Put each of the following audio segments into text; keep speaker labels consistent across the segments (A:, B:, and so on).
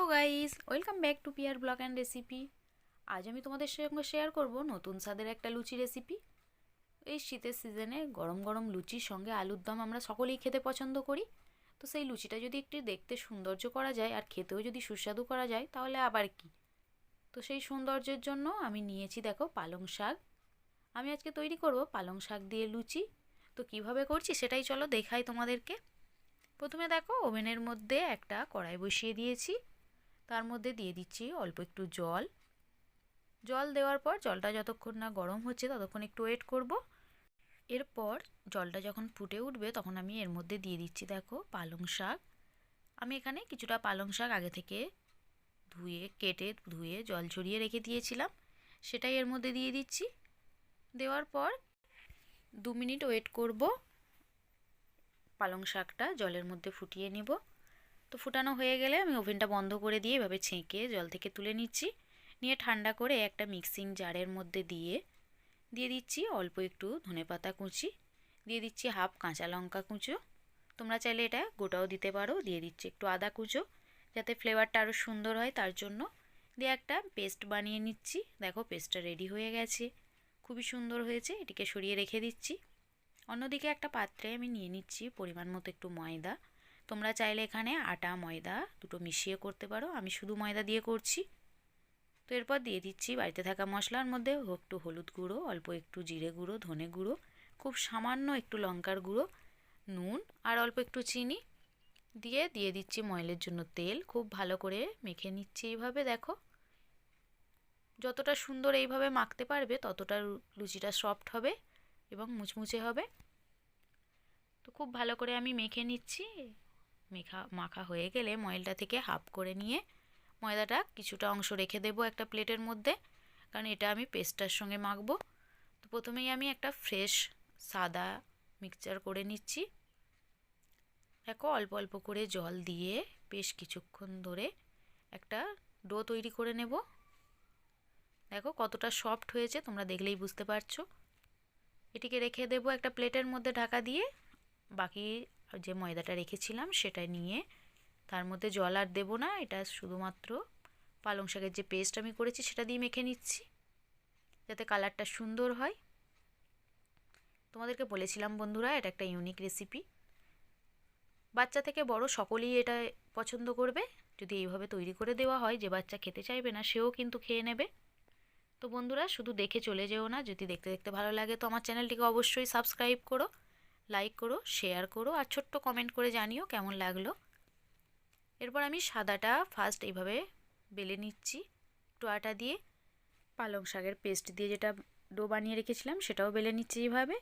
A: Hello guys, welcome back to পিয়ার blog and recipe. আজ আমি তোমাদের সঙ্গে শেয়ার করব নতুন স্বাদের একটা লুচি রেসিপি। এই শীতের সিজনে গরম গরম লুচির সঙ্গে আলুর দম আমরা সকলেই খেতে পছন্দ করি। তো সেই লুচিটা যদি একটু দেখতে সৌন্দর্য করা যায় আর খেতেও যদি সুস্বাদু করা যায় তাহলে আবার কি। তো সেই সৌন্দর্যের জন্য আমি নিয়েছি দেখো পালং শাক। আমি আজকে তৈরি করব পালং শাক দিয়ে লুচি। তো কিভাবে করছি সেটাই চলো দেখাই তোমাদেরকে। প্রথমে দেখো ওভেনের মধ্যে একটা কড়াই বসিয়ে দিয়েছি, তার মধ্যে দিয়ে দিচ্ছি অল্প একটু জল। জল দেওয়ার পর জলটা যতক্ষণ না গরম হচ্ছে ততক্ষণ একটু ওয়েট করব। এরপর জলটা যখন ফুটে উঠবে তখন আমি এর মধ্যে দিয়ে দিচ্ছি দেখো পালং শাক। আমি এখানে কিছুটা পালং শাক আগে থেকে ধুয়ে জল ঝরিয়ে রেখে দিয়েছিলাম, সেটাই এর মধ্যে দিয়ে দিচ্ছি। দেওয়ার পর 2 মিনিট ওয়েট করব, পালং শাকটা জলের মধ্যে ফুটিয়ে নেব। তো ফুটানো হয়ে গেলে আমি ওভেনটা বন্ধ করে দিয়ে এভাবে ছেঁকে জল থেকে তুলে নিচ্ছি। নিয়ে ঠান্ডা করে একটা মিক্সিং জারের মধ্যে দিয়ে দিচ্ছি অল্প একটু ধনেপাতা কুচি, দিয়ে দিচ্ছি হাফ কাঁচা লঙ্কা কুচো, তোমরা চাইলে এটা গোটাও দিতে পারো। দিয়ে দিচ্ছি একটু আদা কুচো, যাতে ফ্লেভারটা আরও সুন্দর হয় তার জন্য। দিয়ে একটা পেস্ট বানিয়ে নিচ্ছি। দেখো পেস্টটা রেডি হয়ে গেছে, খুবই সুন্দর হয়েছে। এটিকে সরিয়ে রেখে দিচ্ছি। অন্যদিকে একটা পাত্রে আমি নিয়ে নিচ্ছি পরিমাণ মতো একটু ময়দা। তোমরা চাইলে এখানে আটা ময়দা দুটো মিশিয়ে করতে পারো, আমি শুধু ময়দা দিয়ে করছি। তো এরপর দিয়ে দিচ্ছি বাড়িতে থাকা মশলার মধ্যে একটু হলুদ গুঁড়ো, অল্প একটু জিরে গুঁড়ো, ধনে গুঁড়ো, খুব সামান্য একটু লঙ্কার গুঁড়ো, নুন আর অল্প একটু চিনি দিয়ে দিচ্ছি ময়লের জন্য তেল। খুব ভালো করে মেখে নিচ্ছি এইভাবে। দেখো যতটা সুন্দর এইভাবে মাখতে পারবে ততটা লুচিটা সফট হবে এবং মুচমুচে হবে। তো খুব ভালো করে আমি মেখে নিচ্ছি। মাখা হয়ে গেলে ময়লটা থেকে হাফ করে নিয়ে ময়দাটা কিছুটা অংশ রেখে দেবো একটা প্লেটের মধ্যে, কারণ এটা আমি পেস্টটার সঙ্গে মাখবো। তো প্রথমেই আমি একটা ফ্রেশ সাদা মিক্সচার করে নিচ্ছি। দেখো অল্প অল্প করে জল দিয়ে বেশ কিছুক্ষণ ধরে একটা ডো তৈরি করে নেব। দেখো কতটা সফট হয়েছে তোমরা দেখলেই বুঝতে পারছো। এটিকে রেখে দেবো একটা প্লেটের মধ্যে ঢাকা দিয়ে। বাকি যে ময়দাটা রেখেছিলাম সেটা নিয়ে তার মধ্যে জল আর দেবো না, এটা শুধুমাত্র পালং শাকের যে পেস্ট আমি করেছি সেটা দিয়ে মেখে নিচ্ছি, যাতে কালারটা সুন্দর হয়। তোমাদেরকে বলেছিলাম বন্ধুরা এটা একটা ইউনিক রেসিপি, বাচ্চা থেকে বড় সকলেই এটা পছন্দ করবে। যদি এইভাবে তৈরি করে দেওয়া হয়, যে বাচ্চা খেতে চাইবে না সেও কিন্তু খেয়ে নেবে। তো বন্ধুরা শুধু দেখে চলে যেও না, যদি দেখতে দেখতে ভালো লাগে তো আমার চ্যানেলটিকে অবশ্যই সাবস্ক্রাইব করো, লাইক করো, শেয়ার করো আর ছোট্ট কমেন্ট করে জানিও কেমন লাগলো। এরপর আমি সাদাটা ফার্স্ট এইভাবে বেলে নিচ্ছি একটু আটা দিয়ে। পালং শাকের পেস্ট দিয়ে যেটা ডো বানিয়ে রেখেছিলাম সেটাও বেলে নিচ্ছি এইভাবে।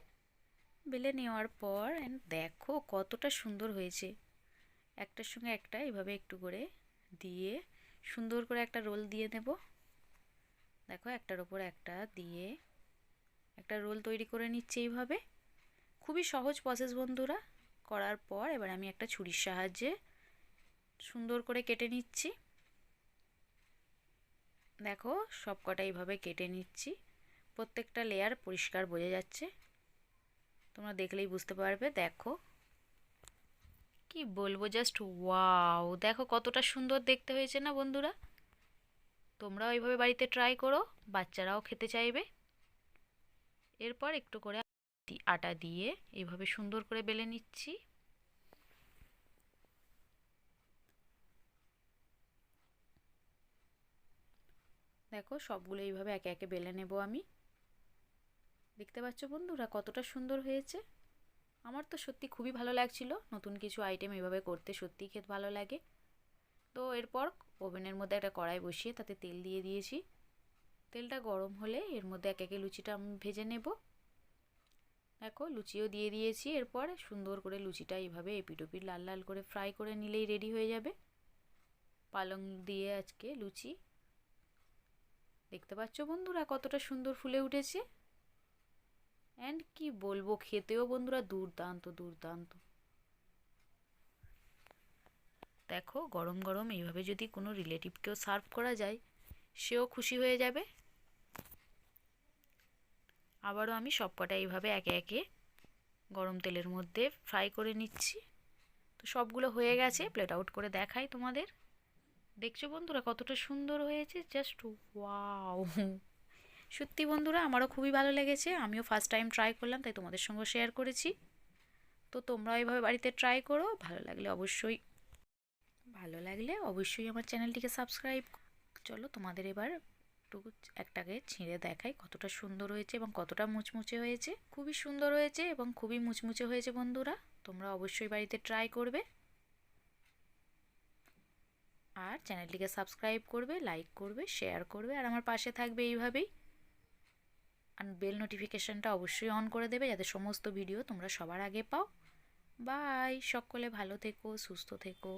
A: বেলে নেওয়ার পর দেখো কতটা সুন্দর হয়েছে। একটার সঙ্গে একটা এইভাবে একটু করে দিয়ে সুন্দর করে একটা রোল দিয়ে নেব। দেখো একটার ওপর একটা দিয়ে একটা রোল তৈরি করে নিচ্ছি এইভাবে। খুবই সহজ প্রসেস বন্ধুরা। করার পর এবার আমি একটা ছুরির সাহায্যে সুন্দর করে কেটে নিচ্ছি। দেখো সব কটা এইভাবে কেটে নিচ্ছি, প্রত্যেকটা লেয়ার পরিষ্কার বোঝা যাচ্ছে, তোমরা দেখলেই বুঝতে পারবে। দেখো কি বলবো, জাস্ট ওয়াও, দেখো কতটা সুন্দর দেখতে হয়েছে না বন্ধুরা। তোমরাও এইভাবে বাড়িতে ট্রাই করো, বাচ্চারাও খেতে চাইবে। এরপর একটু করে আটা দিয়ে এইভাবে সুন্দর করে বেলে নিচ্ছি। দেখো সবগুলো এইভাবে একে একে বেলে নেব আমি। দেখতে পাচ্ছ বন্ধুরা কতটা সুন্দর হয়েছে। আমার তো সত্যি খুবই ভালো লাগছিল, নতুন কিছু আইটেম এভাবে করতে সত্যিই খেতে ভালো লাগে। তো এরপর ওভেনের মধ্যে একটা কড়াই বসিয়ে তাতে তেল দিয়ে দিয়েছি। তেলটা গরম হলে এর মধ্যে একে একে লুচিটা আমি ভেজে নেব। দেখো লুচিও দিয়ে দিয়েছি। এরপর সুন্দর করে লুচিটা এইভাবে এপিট ওপিট লাল লাল করে ফ্রাই করে নিলেই রেডি হয়ে যাবে পালং দিয়ে আজকে লুচি। দেখতে পাচ্ছ বন্ধুরা কতটা সুন্দর ফুলে উঠেছে। অ্যান্ড কি বলবো, খেতেও বন্ধুরা দুর্দান্ত দুর্দান্ত। দেখো গরম গরম এইভাবে যদি কোনো রিলেটিভকেও সার্ভ করা যায় সেও খুশি হয়ে যাবে। আবারও আমি সবকটা এইভাবে একে একে গরম তেলের মধ্যে ফ্রাই করে নিচ্ছি। তো সবগুলো হয়ে গেছে, প্লেট আউট করে দেখাই তোমাদের। দেখছো বন্ধুরা কতটা সুন্দর হয়েছে, জাস্ট ওয়াও। সত্যি বন্ধুরা আমারও খুবই ভালো লেগেছে, আমিও ফার্স্ট টাইম ট্রাই করলাম তাই তোমাদের সঙ্গে শেয়ার করেছি। তো তোমরাও এইভাবে বাড়িতে ট্রাই করো, ভালো লাগলে অবশ্যই আমার চ্যানেলটিকে সাবস্ক্রাইব। চলো তোমাদের এবার একটু একটাকে ছিঁড়ে দেখাই কতটা সুন্দর হয়েছে এবং কতটা মুচমুচে হয়েছে। খুবই সুন্দর হয়েছে এবং খুবই মুচমুচে হয়েছে বন্ধুরা, তোমরা অবশ্যই বাড়িতে ট্রাই করবে আর চ্যানেলটিকে সাবস্ক্রাইব করবে, লাইক করবে, শেয়ার করবে আর আমার পাশে থাকবে এইভাবেই। আর বেল নোটিফিকেশনটা অবশ্যই অন করে দেবে যাতে সমস্ত ভিডিও তোমরা সবার আগে পাও। বাই, সকলে ভালো থেকো, সুস্থ থেকো।